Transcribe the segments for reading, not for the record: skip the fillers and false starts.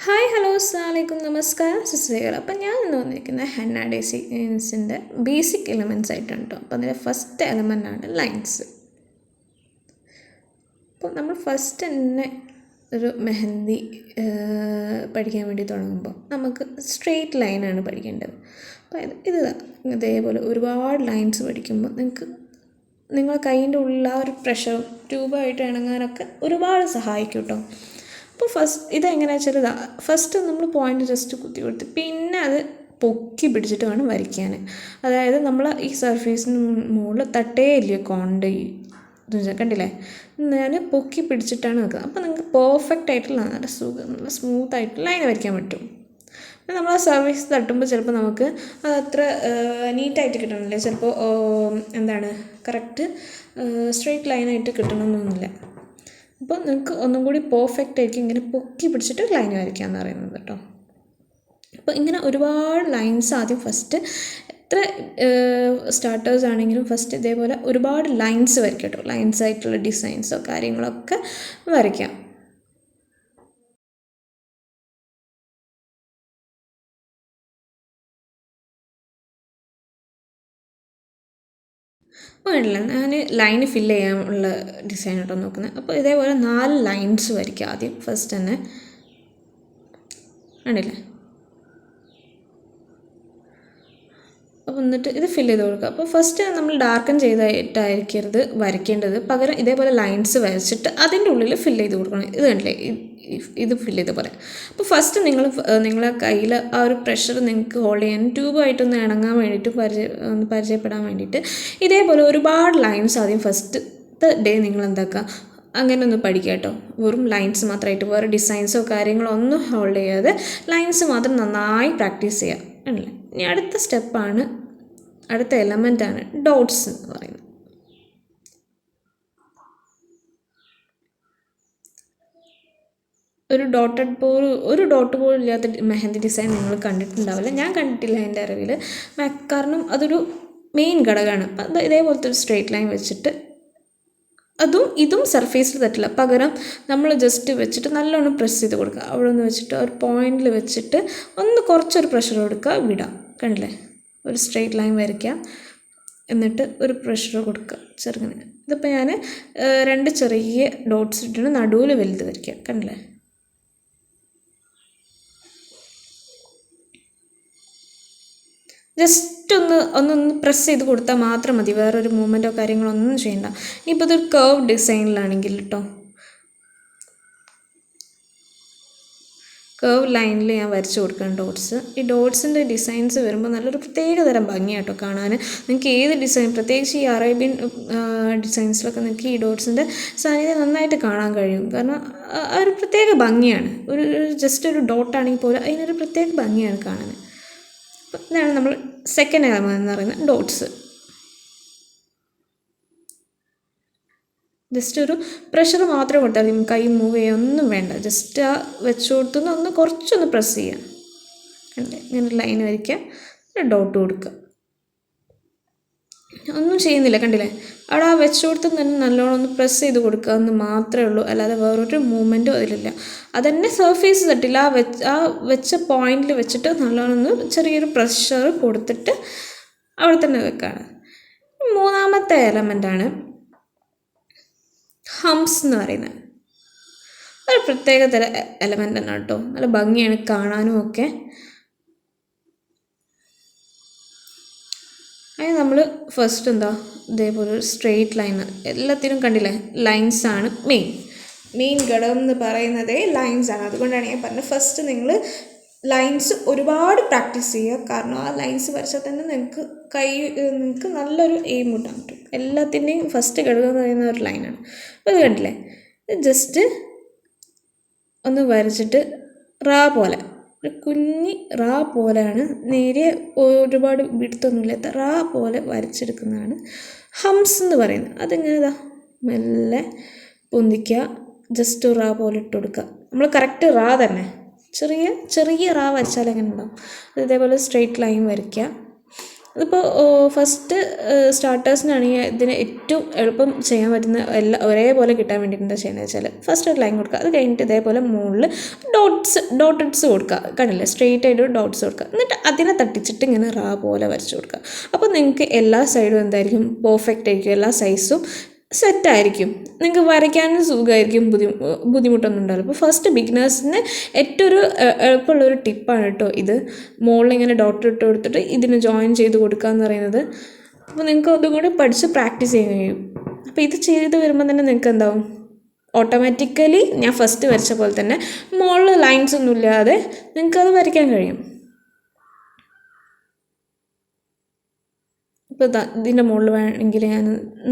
Hi hello അസ്സലാമലൈക്കും നമസ്കാരം സിസ്റ്ററുകൾ. അപ്പം ഞാൻ ഇന്ന് വന്നിരിക്കുന്നത് ഹെന്ന ഡിസൈൻസിൻ്റെ ബേസിക് എലിമെൻറ്റ്സ് ആയിട്ടാണ് കേട്ടോ. അപ്പോൾ അതിൻ്റെ ഫസ്റ്റ് എലമെൻ്റാണ് ലൈൻസ്. അപ്പോൾ നമ്മൾ ഫസ്റ്റ് തന്നെ ഒരു മെഹന്തി പഠിക്കാൻ വേണ്ടി തുടങ്ങുമ്പോൾ നമുക്ക് സ്ട്രെയിറ്റ് ലൈനാണ് പഠിക്കേണ്ടത്. അപ്പോൾ ഇത് ഇതേപോലെ ഒരുപാട് ലൈൻസ് പഠിക്കുമ്പോൾ നിങ്ങളുടെ കൈയിൻ്റെ ഉള്ളിൽ ആ ഒരു പ്രഷർ രൂപമായിട്ട് ഇണങ്ങാനൊക്കെ ഒരുപാട് സഹായിക്കും കേട്ടോ. അപ്പോൾ ഇതെങ്ങനെയാണെന്ന് വെച്ചാൽ ഫസ്റ്റ് നമ്മൾ പോയിൻ്റ് ജസ്റ്റ് കുത്തി കൊടുത്ത് പിന്നെ അത് പൊക്കി പിടിച്ചിട്ട് വേണം വരയ്ക്കാൻ. അതായത് നമ്മൾ ഈ സർഫേസിന് മുകളിൽ തട്ടേ ഇല്ലയോ കോണിൻ്റെ കണ്ടില്ലേ, ഞാൻ പൊക്കി പിടിച്ചിട്ടാണ് വെക്കുന്നത്. അപ്പോൾ നിങ്ങൾക്ക് പെർഫെക്റ്റ് ആയിട്ടുള്ള നല്ല നല്ല സ്മൂത്തായിട്ട് ലൈൻ വരയ്ക്കാൻ പറ്റും. നമ്മൾ ആ സർഫേസ് തട്ടുമ്പോൾ ചിലപ്പോൾ നമുക്ക് അത് അത്ര നീറ്റായിട്ട് കിട്ടണമെന്നില്ല, ചിലപ്പോൾ കറക്റ്റ് സ്ട്രെയിറ്റ് ലൈനായിട്ട് കിട്ടണമെന്നൊന്നുമില്ല. അപ്പോൾ നിങ്ങൾക്ക് ഒന്നും കൂടി പെർഫെക്റ്റ് ആയിരിക്കും ഇങ്ങനെ പൊക്കി പിടിച്ചിട്ട് ലൈൻ വരയ്ക്കാമെന്ന് പറയുന്നത് കേട്ടോ. അപ്പോൾ ഇങ്ങനെ ഒരുപാട് ലൈൻസ് ആദ്യം ഫസ്റ്റ് എത്ര സ്റ്റാർട്ടേഴ്സ് ആണെങ്കിലും ഫസ്റ്റ് ഇതേപോലെ ഒരുപാട് ലൈൻസ് വരയ്ക്കാം കേട്ടോ. ലൈൻസ് ആയിട്ടുള്ള ഡിസൈൻസോ കാര്യങ്ങളൊക്കെ വരയ്ക്കാം. വേണ്ടില്ല, ഞാൻ ലൈന് ഫില്ല് ചെയ്യാനുള്ള ഡിസൈൻ കേട്ടോ നോക്കുന്നത്. അപ്പോൾ ഇതേപോലെ 4 ലൈൻസ് വരയ്ക്കുക ആദ്യം ഫസ്റ്റ് തന്നെ. കണ്ടില്ലേ? അപ്പോൾ എന്നിട്ട് ഇത് ഫില്ല് ചെയ്ത് കൊടുക്കുക. അപ്പോൾ ഫസ്റ്റ് നമ്മൾ ഡാർക്കൻ ചെയ്തായിട്ടായിരിക്കരുത് വരയ്ക്കേണ്ടത്, പകരം ഇതേപോലെ ലൈൻസ് വരച്ചിട്ട് അതിൻ്റെ ഉള്ളിൽ ഫില്ല് ചെയ്ത് കൊടുക്കണം. ഇത് കണ്ടില്ലേ, ഇത് ഫില്ല് ചെയ്ത് പറയാം. അപ്പോൾ ഫസ്റ്റ് നിങ്ങളെ കയ്യിൽ ആ ഒരു പ്രഷർ നിങ്ങൾക്ക് ഹോൾഡ് ചെയ്യാൻ ട്യൂബായിട്ടൊന്ന് ഇണങ്ങാൻ വേണ്ടിയിട്ട് പരിചയപ്പെടാൻ വേണ്ടിയിട്ട് ഇതേപോലെ ഒരുപാട് ലൈൻസ് ആദ്യം ഫസ്റ്റ് ഡേ നിങ്ങൾ അങ്ങനെ ഒന്ന് പഠിക്കുക കേട്ടോ. വെറും ലൈൻസ് മാത്രമായിട്ട് വേറെ ഡിസൈൻസോ കാര്യങ്ങളോ ഒന്നും ഹോൾഡ് ചെയ്യാതെ ലൈൻസ് മാത്രം നന്നായി പ്രാക്ടീസ് ചെയ്യുക. ആണല്ലേ? ഇനി അടുത്ത സ്റ്റെപ്പാണ്, അടുത്ത എലമെൻ്റാണ് ഡോട്ട്സ് എന്ന് പറയുന്നത്. ഒരു ഡോട്ട് പോലും ഇല്ലാത്ത മെഹന്തി ഡിസൈൻ നിങ്ങൾ കണ്ടിട്ടുണ്ടാവില്ല. ഞാൻ കണ്ടിട്ടില്ല എൻ്റെ അറിവിൽ. കാരണം അതൊരു മെയിൻ ഘടകമാണ്. അപ്പം ഇതേപോലത്തെ ഒരു സ്ട്രെയിറ്റ് ലൈൻ വെച്ചിട്ട് ഇതും സർഫേസിൽ തട്ടില്ല, പകരം നമ്മൾ ജസ്റ്റ് വെച്ചിട്ട് നല്ലോണം പ്രസ് ചെയ്ത് കൊടുക്കുക. അവിടെ നിന്ന് വെച്ചിട്ട് ഒരു പോയിന്റിൽ വെച്ചിട്ട് കുറച്ചൊരു പ്രഷർ കൊടുക്കുക, വിടാം. കണ്ടില്ലേ? ഒരു സ്ട്രെയിറ്റ് ലൈൻ വരയ്ക്കുക, എന്നിട്ട് ഒരു പ്രഷർ കൊടുക്കുക ചെറുങ്ങനെ. ഇതിപ്പോൾ ഞാൻ 2 ചെറിയ ഡോട്ട്സ് ഇട്ടിട്ട് നടുവിൽ വലുത് വരയ്ക്കുക. കണ്ടില്ലേ? ജസ്റ്റ് ഒന്ന് പ്രസ് ചെയ്ത് കൊടുത്താൽ മാത്രം മതി, വേറൊരു മൂവ്മെൻറ്റോ കാര്യങ്ങളോ ഒന്നും ചെയ്യണ്ട. ഇപ്പോൾ ഇതൊരു കർവ് ഡിസൈനിലാണെങ്കിൽ കേട്ടോ, കർവ് ലൈനിൽ ഞാൻ വരച്ച് കൊടുക്കണം ഡോട്ട്സ്. ഈ ഡോട്ട്സിൻ്റെ ഡിസൈൻസ് വരുമ്പോൾ നല്ലൊരു പ്രത്യേക തരം ഭംഗിയാട്ടോ കാണാൻ. നിങ്ങൾക്ക് ഏത് ഡിസൈൻ, പ്രത്യേകിച്ച് ഈ അറേബ്യൻ ഡിസൈൻസിലൊക്കെ നിങ്ങൾക്ക് ഈ ഡോട്ട്സിൻ്റെ സാന്നിധ്യം നന്നായിട്ട് കാണാൻ കഴിയും. കാരണം ആ ഒരു പ്രത്യേക ഭംഗിയാണ്. ജസ്റ്റ് ഒരു ഡോട്ടാണെങ്കിൽ പോലും അതിനൊരു പ്രത്യേക ഭംഗിയാണ് കാണാൻ. ഇതാണ് നമ്മൾ സെക്കൻഡ് എലമെന്റ് എന്ന് പറയുന്നത് ഡോട്ട്സ്. ജസ്റ്റ് ഒരു പ്രഷർ മാത്രം കൊടുത്താൽ മതി, കൈ മൂവ് ചെയ്യുക ഒന്നും വേണ്ട. ജസ്റ്റ് ആ വെച്ച് കൊടുത്തുനിന്ന് കുറച്ചൊന്ന് പ്രസ് ചെയ്യാം. കണ്ടേ? ഇങ്ങനെ ലൈൻ വരയ്ക്കുക, ഡോട്ട് കൊടുക്കുക. ഒന്നും ചെയ്യുന്നില്ല, കണ്ടില്ലേ? അവിടെ ആ വെച്ച് കൊടുത്ത് തന്നെ നല്ലോണം ഒന്ന് പ്രസ് ചെയ്ത് കൊടുക്കുക എന്ന് മാത്രമേ ഉള്ളൂ, അല്ലാതെ വേറൊരു മൂവ്മെൻറ്റും അതിലില്ല. അതന്നെ സർഫേസ് തട്ടില്ല, ആ വെച്ച പോയിന്റിൽ വെച്ചിട്ട് നല്ലോണം ഒന്ന് ചെറിയൊരു പ്രഷർ കൊടുത്തിട്ട് അവിടെ തന്നെ വെക്കുകയാണ്. മൂന്നാമത്തെ എലമെൻ്റാണ് ഹംസ് എന്ന് പറയുന്നത്. ഒരു പ്രത്യേക തരം എലമെൻ്റ് ആണ് കേട്ടോ. നല്ല ഭംഗിയാണ് കാണാനും ഒക്കെ. അതിന് നമ്മൾ ഫസ്റ്റ് ഇതേപോലെ ഒരു സ്ട്രെയിറ്റ് ലൈൻ, എല്ലാത്തിനും കണ്ടില്ലേ ലൈൻസാണ് മെയിൻ ഘടകം എന്ന് പറയുന്നതേ ലൈൻസാണ്. അതുകൊണ്ടാണ് ഞാൻ പറഞ്ഞത് ഫസ്റ്റ് നിങ്ങൾ ലൈൻസ് ഒരുപാട് പ്രാക്ടീസ് ചെയ്യുക. കാരണം ആ ലൈൻസ് വരച്ചാൽ തന്നെ നിങ്ങൾക്ക് നല്ലൊരു എയിം കിട്ടാൻ പറ്റും. എല്ലാത്തിൻ്റെയും ഫസ്റ്റ് ഘടകം എന്ന് പറയുന്ന ഒരു ലൈനാണ്. അപ്പോൾ ഇത് കണ്ടില്ലേ, ജസ്റ്റ് ഒന്ന് വരച്ചിട്ട് പോലെ ഒരു കുഞ്ഞി പോലെയാണ്, നേരിയ ഒരുപാട് വിടുത്തൊന്നുമില്ലാത്ത പോലെ വരച്ചെടുക്കുന്നതാണ് ഹംസ് എന്ന് പറയുന്നത്. അതിങ്ങനെ മെല്ലെ പൊന്തിക്കുക, ജസ്റ്റ് പോലെ ഇട്ട് കൊടുക്കുക. നമ്മൾ കറക്റ്റ് തന്നെ ചെറിയ വരച്ചാൽ എങ്ങനെ ഉണ്ടാവും. ഇതേപോലെ സ്ട്രെയിറ്റ് ലൈൻ വരയ്ക്കുക, അതിപ്പോൾ ഫസ്റ്റ് സ്റ്റാർട്ടേഴ്സിനാണെങ്കിൽ ഇതിന് ഏറ്റവും എളുപ്പം ചെയ്യാൻ പറ്റുന്ന എല്ലാം ഒരേപോലെ കിട്ടാൻ വേണ്ടിയിട്ട് എന്താ ചെയ്യുന്നത് വെച്ചാൽ ഫസ്റ്റ് ഒരു ലൈൻ കൊടുക്കുക. അത് കഴിഞ്ഞിട്ട് ഇതേപോലെ മുകളിൽ ഡോട്ടഡ്സ് കൊടുക്കുക. കണ്ടില്ലേ, സ്ട്രെയിറ്റ് ആയിട്ട് ഡോട്ട്സ് കൊടുക്കുക. എന്നിട്ട് അതിനെ തട്ടിച്ചിട്ട് ഇങ്ങനെ റാ പോലെ വരച്ച് കൊടുക്കുക. അപ്പോൾ നിങ്ങൾക്ക് എല്ലാ സൈഡും എന്തായിരിക്കും, പെർഫെക്റ്റ് ആയിരിക്കും, എല്ലാ സൈസും സെറ്റായിരിക്കും. നിങ്ങൾക്ക് വരയ്ക്കാനും സുഖമായിരിക്കും, ബുദ്ധിമുട്ടൊന്നും ഉണ്ടാവില്ല. അപ്പോൾ ഫസ്റ്റ് ബിഗിനേഴ്സിന് ഏറ്റവും ഒരു എളുപ്പമുള്ളൊരു ടിപ്പാണ് കേട്ടോ ഇത്. മുകളിൽ ഇങ്ങനെ ഡോട്ട് ഇട്ട് കൊടുത്തിട്ട് ഇതിന് ജോയിൻ ചെയ്ത് കൊടുക്കുക എന്ന് പറയുന്നത്. അപ്പോൾ നിങ്ങൾക്ക് അതും കൂടി പഠിച്ച് പ്രാക്ടീസ് ചെയ്യാൻ കഴിയും. അപ്പോൾ ഇത് ചെയ്ത് വരുമ്പോൾ തന്നെ നിങ്ങൾക്ക് എന്താവും, ഓട്ടോമാറ്റിക്കലി ഞാൻ ഫസ്റ്റ് വരച്ച പോലെ തന്നെ മുകളിൽ ലൈൻസ് ഒന്നും ഇല്ലാതെ നിങ്ങൾക്കത് വരയ്ക്കാൻ കഴിയും. ഇപ്പോൾ ഇതിൻ്റെ മുകളിൽ വേണമെങ്കിൽ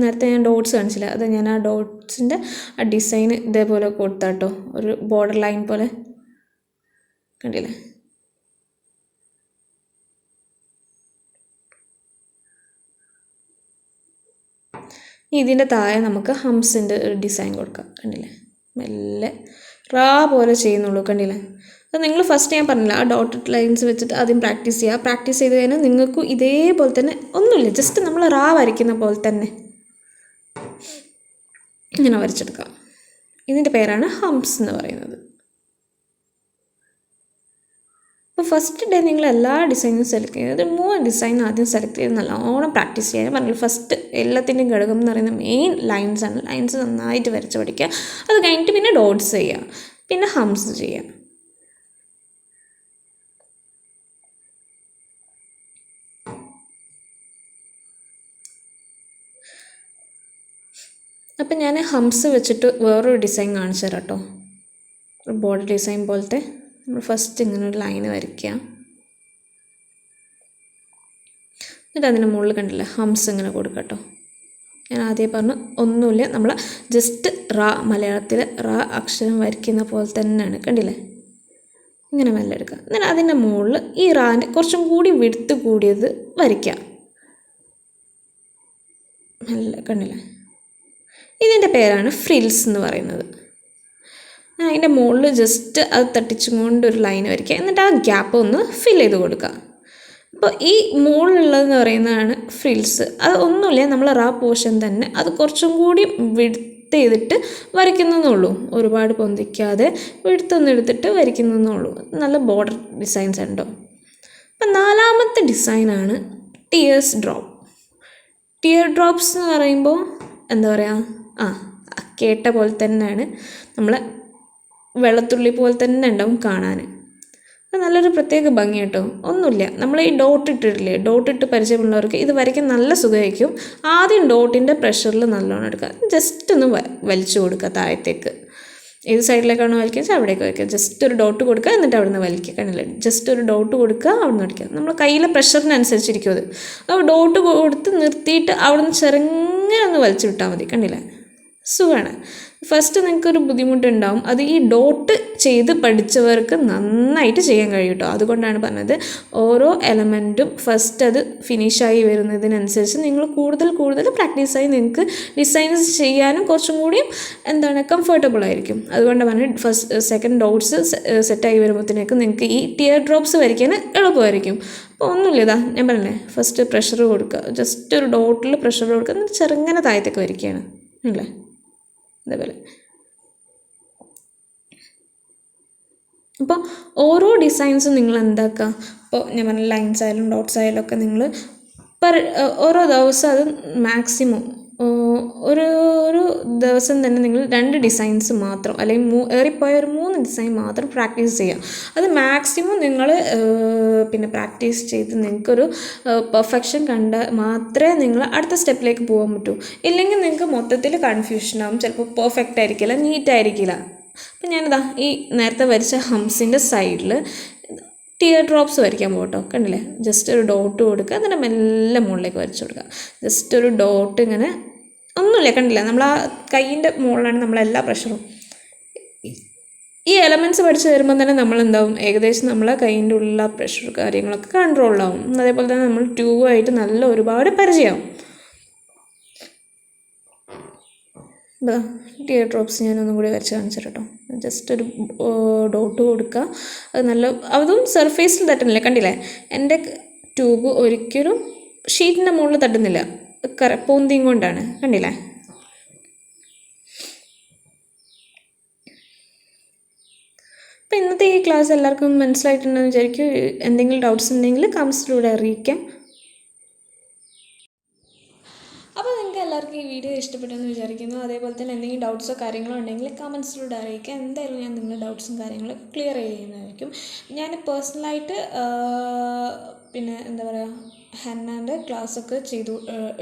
നേരത്തെ ഞാൻ ഡോട്ട്സ് കാണിച്ചില്ല, അത് ഞാൻ ആ ഡോട്ട്സിൻ്റെ ആ ഡിസൈൻ ഇതേപോലെ കൊടുത്താട്ടോ, ഒരു ബോർഡർ ലൈൻ പോലെ, കണ്ടില്ലേ. ഇതിൻ്റെ താഴെ നമുക്ക് ഹംസിൻ്റെ ഒരു ഡിസൈൻ കൊടുക്കാം. കണ്ടില്ലേ, മെല്ലെ റാ പോലെ ചെയ്യുന്നുള്ളൂ. കണ്ടില്ലേ. അപ്പോൾ നിങ്ങൾ ഫസ്റ്റ് ഞാൻ പറഞ്ഞില്ല, ആ ഡോട്ടഡ് ലൈൻസ് വെച്ചിട്ട് ആദ്യം പ്രാക്ടീസ് ചെയ്യുക. പ്രാക്ടീസ് ചെയ്ത് കഴിഞ്ഞാൽ നിങ്ങൾക്ക് ഇതേപോലെ തന്നെ ഒന്നുമില്ല, ജസ്റ്റ് നമ്മൾ റാ വരയ്ക്കുന്ന പോലെ തന്നെ ഇങ്ങനെ വരച്ചെടുക്കാം. ഇതിൻ്റെ പേരാണ് ഹംസ് എന്ന് പറയുന്നത്. അപ്പോൾ ഫസ്റ്റ് ഡേ നിങ്ങൾ എല്ലാ ഡിസൈനും സെലക്ട് ചെയ്യുന്നത് 3 ഡിസൈൻ ആദ്യം സെലക്ട് ചെയ്ത് നല്ലോണം പ്രാക്ടീസ് ചെയ്യാൻ പറഞ്ഞു. ഫസ്റ്റ് എല്ലാത്തിൻ്റെയും ഘടകം എന്ന് പറയുന്നത് മെയിൻ ലൈൻസാണ്. ലൈൻസ് നന്നായിട്ട് വരച്ച് പഠിക്കുക. അത് കഴിഞ്ഞിട്ട് പിന്നെ ഡോട്ട്സ് ചെയ്യുക, പിന്നെ ഹംസ് ചെയ്യുക. അപ്പം ഞാൻ ഹംസ് വെച്ചിട്ട് വേറൊരു ഡിസൈൻ കാണിച്ചു തരാം കേട്ടോ. ഒരു ബോർഡർ ഡിസൈൻ പോലത്തെ. നമ്മൾ ഫസ്റ്റ് ഇങ്ങനെ ഒരു ലൈന് വരയ്ക്കുക. എന്നിട്ട് അതിൻ്റെ മുകളിൽ കണ്ടില്ലേ ഹംസ് ഇങ്ങനെ കൊടുക്കുക കേട്ടോ. ഞാൻ ആദ്യം പറഞ്ഞു ഒന്നുമില്ല, നമ്മൾ ജസ്റ്റ് റാ, മലയാളത്തിൽ റാ അക്ഷരം വരയ്ക്കുന്ന പോലെ തന്നെയാണ്. കണ്ടില്ലേ, ഇങ്ങനെ മെല്ലെ എടുക്കുക. എന്നിട്ട് അതിൻ്റെ മുകളിൽ ഈ റാൻ്റെ കുറച്ചും കൂടി വിടുത്ത് കൂടിയത് വരയ്ക്കുക. മെല്ലെ, കണ്ടില്ലേ. ഇതിൻ്റെ പേരാണ് ഫ്രിൽസ് എന്ന് പറയുന്നത്. അതിൻ്റെ മുകളിൽ ജസ്റ്റ് അത് തട്ടിച്ചും കൊണ്ട് ഒരു ലൈൻ വരയ്ക്കുക. എന്നിട്ട് ആ ഗ്യാപ്പ് ഒന്ന് ഫിൽ ചെയ്ത് കൊടുക്കുക. അപ്പോൾ ഈ മുകളിലുള്ളതെന്ന് പറയുന്നതാണ് ഫ്രിൽസ്. അത് ഒന്നുമില്ല, നമ്മൾ റാ പോർഷൻ തന്നെ അത് കുറച്ചും കൂടി വിടുത്ത് ചെയ്തിട്ട് വരയ്ക്കുന്നതെന്നുള്ളൂ. ഒരുപാട് പൊന്തിക്കാതെ വിടുത്തൊന്നും എടുത്തിട്ട് വരയ്ക്കുന്നതെന്നുള്ളൂ. നല്ല ബോർഡർ ഡിസൈൻസ് ഉണ്ടോ. അപ്പം 4ാമത്തെ ഡിസൈനാണ് ടിയേഴ്സ് ഡ്രോപ്പ്. ടിയർ ഡ്രോപ്സ് എന്ന് പറയുമ്പോൾ എന്താ പറയുക, കേട്ട പോലെ തന്നെയാണ്, നമ്മളെ വെള്ളത്തുള്ളി പോലെ തന്നെ ഉണ്ടാവും കാണാൻ. അത് നല്ലൊരു പ്രത്യേക ഭംഗി കേട്ടോ. ഒന്നുമില്ല, നമ്മൾ ഈ ഡോട്ട് ഇട്ടിട്ടില്ലേ, ഡോട്ട് ഇട്ട് പരിചയമുള്ളവർക്ക് ഇത് വരയ്ക്കാൻ നല്ല സുഖമായിരിക്കും. ആദ്യം ഡോട്ടിൻ്റെ പ്രഷറിൽ നല്ലോണം എടുക്കുക, ജസ്റ്റ് ഒന്ന് വലിച്ചു കൊടുക്കുക താഴത്തേക്ക്. ഏത് സൈഡിലേക്കാണോ വലിക്കുക അവിടേക്ക് വയ്ക്കുക. ജസ്റ്റ് ഒരു ഡോട്ട് കൊടുക്കുക, എന്നിട്ട് അവിടെ നിന്ന് വലിക്കുക. കണ്ടില്ലേ, ജസ്റ്റ് ഒരു ഡോട്ട് കൊടുക്കുക, അവിടെ നിന്ന് അടിക്കുക. നമ്മൾ കയ്യിലെ പ്രഷറിനനുസരിച്ചിരിക്കും അത്. അപ്പോൾ ഡോട്ട് കൊടുത്ത് നിർത്തിയിട്ട് അവിടെ നിന്ന് ചെറുങ്ങനെ ഒന്ന് വലിച്ചു വിട്ടാൽ മതി. കണ്ടില്ലേ, സുഖമാണ്. ഫസ്റ്റ് നിങ്ങൾക്കൊരു ബുദ്ധിമുട്ടുണ്ടാവും, അത് ഈ ഡോട്ട് ചെയ്ത് പഠിച്ചവർക്ക് നന്നായിട്ട് ചെയ്യാൻ കഴിയും കേട്ടോ. അതുകൊണ്ടാണ് പറഞ്ഞത്, ഓരോ എലമെൻറ്റും ഫസ്റ്റ് അത് ഫിനിഷായി വരുന്നതിനനുസരിച്ച് നിങ്ങൾ കൂടുതൽ പ്രാക്ടീസായി നിങ്ങൾക്ക് ഡിസൈൻസ് ചെയ്യാനും കുറച്ചും കൂടിയും കംഫർട്ടബിൾ ആയിരിക്കും. അതുകൊണ്ടാണ് പറഞ്ഞത്, ഫസ്റ്റ് സെക്കൻഡ് ഡോട്ട്സ് സെറ്റായി വരുമ്പോഴത്തേക്കും നിങ്ങൾക്ക് ഈ ടിയർ ഡ്രോപ്സ് വരയ്ക്കാൻ എളുപ്പമായിരിക്കും. അപ്പോൾ ഒന്നുമില്ല, ഞാൻ പറഞ്ഞില്ലേ, ഫസ്റ്റ് പ്രഷർ കൊടുക്കുക, ജസ്റ്റ് ഒരു ഡോട്ടിൽ പ്രഷർ കൊടുക്കുക, എന്നിട്ട് ചെറുങ്ങനെ താഴത്തേക്ക് വരയ്ക്കുകയാണ് അല്ലേ, അതേപോലെ. അപ്പോൾ ഓരോ ഡിസൈൻസും നിങ്ങൾ എന്താക്കുക, ഇപ്പോൾ ഞാൻ പറഞ്ഞ ലൈൻസ് ആയാലും ഡോട്ട്സ് ആയാലും ഒക്കെ നിങ്ങൾ ഓരോ ദിവസം അത് മാക്സിമം ഒരു ദിവസം തന്നെ നിങ്ങൾ 2 ഡിസൈൻസ് മാത്രം, അല്ലെങ്കിൽ ഏറിപ്പോയ ഒരു 3 ഡിസൈൻ മാത്രം പ്രാക്ടീസ് ചെയ്യുക. അത് മാക്സിമം നിങ്ങൾ പിന്നെ പ്രാക്ടീസ് ചെയ്ത് നിങ്ങൾക്കൊരു പെർഫെക്ഷൻ കണ്ടാൽ മാത്രമേ നിങ്ങൾ അടുത്ത സ്റ്റെപ്പിലേക്ക് പോകാൻ പറ്റൂ. ഇല്ലെങ്കിൽ നിങ്ങൾക്ക് മൊത്തത്തിൽ കൺഫ്യൂഷനാകും, ചിലപ്പോൾ പെർഫെക്റ്റ് ആയിരിക്കില്ല, നീറ്റായിരിക്കില്ല. അപ്പം ഞാനിതാ ഈ നേരത്തെ വരച്ച ഹംസിൻ്റെ സൈഡിൽ ടിയർ ഡ്രോപ്സ് വരയ്ക്കാൻ പോകട്ടോ. കണ്ടില്ലേ, ജസ്റ്റ് ഒരു ഡോട്ട് കൊടുക്കുക, എന്നിട്ട് മെല്ലെ മുകളിലേക്ക് വരച്ചു കൊടുക്കുക. ജസ്റ്റ് ഒരു ഡോട്ട് ഇങ്ങനെ, ഒന്നുമില്ല, കണ്ടില്ല, നമ്മൾ ആ കൈയിൻ്റെ മുകളിലാണ് നമ്മളെല്ലാ പ്രഷറും. ഈ എലമെൻറ്റ്സ് പഠിച്ച് വരുമ്പോൾ തന്നെ നമ്മളെന്താവും, ഏകദേശം നമ്മളെ കൈയിൻ്റെ ഉള്ളിലുള്ള പ്രഷർ കാര്യങ്ങളൊക്കെ കൺട്രോളിലാവും. അതേപോലെ തന്നെ നമ്മൾ ട്യൂബായിട്ട് നല്ല ഒരുപാട് പരിചയമാവും. ടിയർ ഡ്രോപ്സ് ഞാനൊന്നും കൂടി വരച്ച് കാണിച്ചു കേട്ടോ. ജസ്റ്റ് ഒരു ഡോട്ട് കൊടുക്കുക, അത് നല്ല, അതും സർഫേസിൽ തട്ടുന്നില്ല. കണ്ടില്ലേ, എൻ്റെ ട്യൂബ് ഒരിക്കലും ഷീറ്റിൻ്റെ മുകളിൽ തട്ടുന്നില്ല, പൂന്തിയും കൊണ്ടാണ്, കണ്ടില്ലേ? അപ്പോൾ ഇന്നത്തെ ഈ ക്ലാസ് എല്ലാവർക്കും മനസ്സിലായിട്ടുണ്ടെന്ന് വിചാരിക്കും. എന്തെങ്കിലും ഡൗട്ട്സ് ഉണ്ടെങ്കിൽ കമൻസിലൂടെ അറിയിക്കാം. അപ്പോൾ നിങ്ങൾക്ക് എല്ലാവർക്കും ഈ വീഡിയോ ഇഷ്ടപ്പെട്ടെന്ന് വിചാരിക്കുന്നു. അതേപോലെ തന്നെ എന്തെങ്കിലും ഡൗട്ട്സോ കാര്യങ്ങളോ ഉണ്ടെങ്കിൽ കമൻസിലൂടെ അറിയിക്കാം. എന്തായാലും ഞാൻ നിങ്ങളുടെ ഡൗട്ട്സും കാര്യങ്ങളും ക്ലിയർ ചെയ്യുന്നതായിരിക്കും. ഞാൻ പേഴ്സണലായിട്ട് പിന്നെ എന്താ പറയുക, ഹെന്നാൻ്റെ ക്ലാസ്സൊക്കെ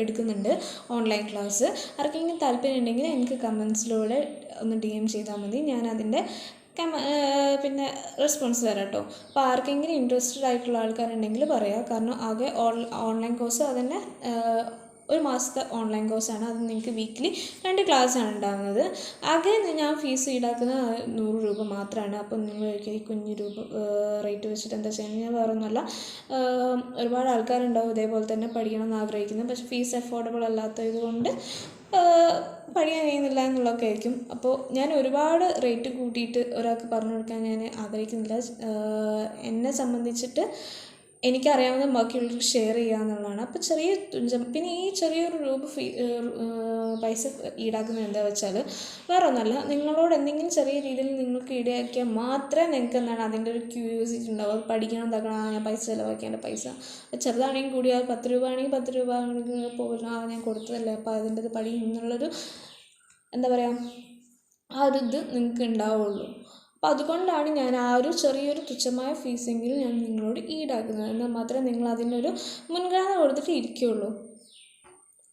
എടുക്കുന്നുണ്ട്, ഓൺലൈൻ ക്ലാസ്. ആർക്കെങ്കിലും താല്പര്യം ഉണ്ടെങ്കിൽ എനിക്ക് കമൻസിലൂടെ ഒന്ന് DM ചെയ്താൽ മതി. ഞാൻ അതിൻ്റെ പിന്നെ റെസ്പോൺസ് തരാം കേട്ടോ. അപ്പോൾ ആർക്കെങ്കിലും ഇൻട്രസ്റ്റഡ് ആയിട്ടുള്ള ആൾക്കാരുണ്ടെങ്കിൽ പറയാം. കാരണം ആകെ ഓൺലൈൻ കോഴ്സ് അതന്നെ 1 മാസത്തെ ഓൺലൈൻ കോഴ്സാണ്. അത് നിങ്ങൾക്ക് വീക്കിലി 2 ക്ലാസ്സാണ് ഉണ്ടാകുന്നത്. ആകെ ഞാൻ ഫീസ് ഈടാക്കുന്ന 100 രൂപ മാത്രമാണ്. അപ്പം നിങ്ങൾ ഈ കുഞ്ഞു രൂപ റേറ്റ് വെച്ചിട്ട് എന്താ ചെയ്യുന്നത്? ഞാൻ വേറെ ഒന്നുമല്ല, ഒരുപാട് ആൾക്കാരുണ്ടാവും ഇതേപോലെ തന്നെ പഠിക്കണമെന്ന് ആഗ്രഹിക്കുന്നത്, പക്ഷേ ഫീസ് അഫോർഡബിൾ അല്ലാത്തത് കൊണ്ട് പഠിക്കാൻ കഴിയുന്നില്ല എന്നുള്ളതൊക്കെ ആയിരിക്കും. അപ്പോൾ ഞാൻ ഒരുപാട് റേറ്റ് കൂട്ടിയിട്ട് ഒരാൾക്ക് പറഞ്ഞു കൊടുക്കാൻ ഞാൻ ആഗ്രഹിക്കുന്നില്ല. എന്നെ സംബന്ധിച്ചിട്ട് എനിക്കറിയാവുന്ന ബാക്കിയുള്ളവർക്ക് ഷെയർ ചെയ്യുക എന്നുള്ളതാണ്. അപ്പോൾ ചെറിയ തുഞ്ചം, പിന്നെ ഈ ചെറിയൊരു രൂപ പൈസ ഈടാക്കുന്നത് എന്താ വെച്ചാൽ വേറെ ഒന്നുമല്ല, നിങ്ങളോട് എന്തെങ്കിലും ചെറിയ രീതിയിൽ നിങ്ങൾക്ക് ഈടാക്കിയാൽ മാത്രമേ നിങ്ങൾക്ക് എന്താണ് അതിൻ്റെ ഒരു ക്യൂരിയോസിറ്റി ഉണ്ടാവും. അത് പഠിക്കണം, എന്താക്കണം, ഞാൻ പൈസ ചിലവാക്കിയ പൈസ ചെറുതാണെങ്കിൽ കൂടി, അത് 10 രൂപ ആണെങ്കിൽ 10 രൂപ ആണെങ്കിൽ പോകണം, ഞാൻ കൊടുത്തതല്ലേ, അപ്പോൾ അതിൻ്റെ പഠി എന്നുള്ളൊരു എന്താ പറയുക, ആ ഒരു ഇത് നിങ്ങൾക്ക് ഉണ്ടാവുള്ളൂ. അപ്പോൾ അതുകൊണ്ടാണ് ഞാൻ ആ ഒരു ചെറിയൊരു തുച്ഛമായ ഫീസെങ്കിലും ഞാൻ നിങ്ങളോട് ഈടാക്കുന്നത്. എന്നാൽ മാത്രമേ നിങ്ങൾ അതിനൊരു മുൻഗണന കൊടുത്തിട്ട് ഇരിക്കുകയുള്ളൂ.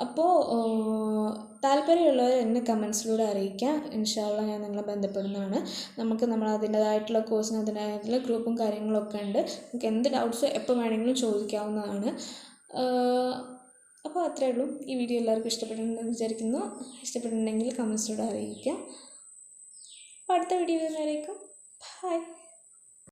അപ്പോൾ താല്പര്യമുള്ളവർ എന്നെ കമൻസിലൂടെ അറിയിക്കാം. ഇൻഷാ അള്ളാ ഞാൻ നിങ്ങളെ ബന്ധപ്പെടുന്നതാണ്. നമുക്ക് അതിൻ്റേതായിട്ടുള്ള കോഴ്സിന് അതിൻ്റേതായിട്ടുള്ള ഗ്രൂപ്പും കാര്യങ്ങളൊക്കെ ഉണ്ട്. നിങ്ങൾക്ക് എന്ത് ഡൗട്ട്സ് എപ്പോൾ വേണമെങ്കിലും ചോദിക്കാവുന്നതാണ്. അപ്പോൾ അത്രയേ ഉള്ളൂ. ഈ വീഡിയോ എല്ലാവർക്കും ഇഷ്ടപ്പെട്ടിട്ടുണ്ടെന്ന് വിചാരിക്കുന്നു. ഇഷ്ടപ്പെട്ടിട്ടുണ്ടെങ്കിൽ കമൻസിലൂടെ അറിയിക്കാം. അപ്പോൾ അടുത്ത വീഡിയോ വരുന്നവരേക്കും ബൈ.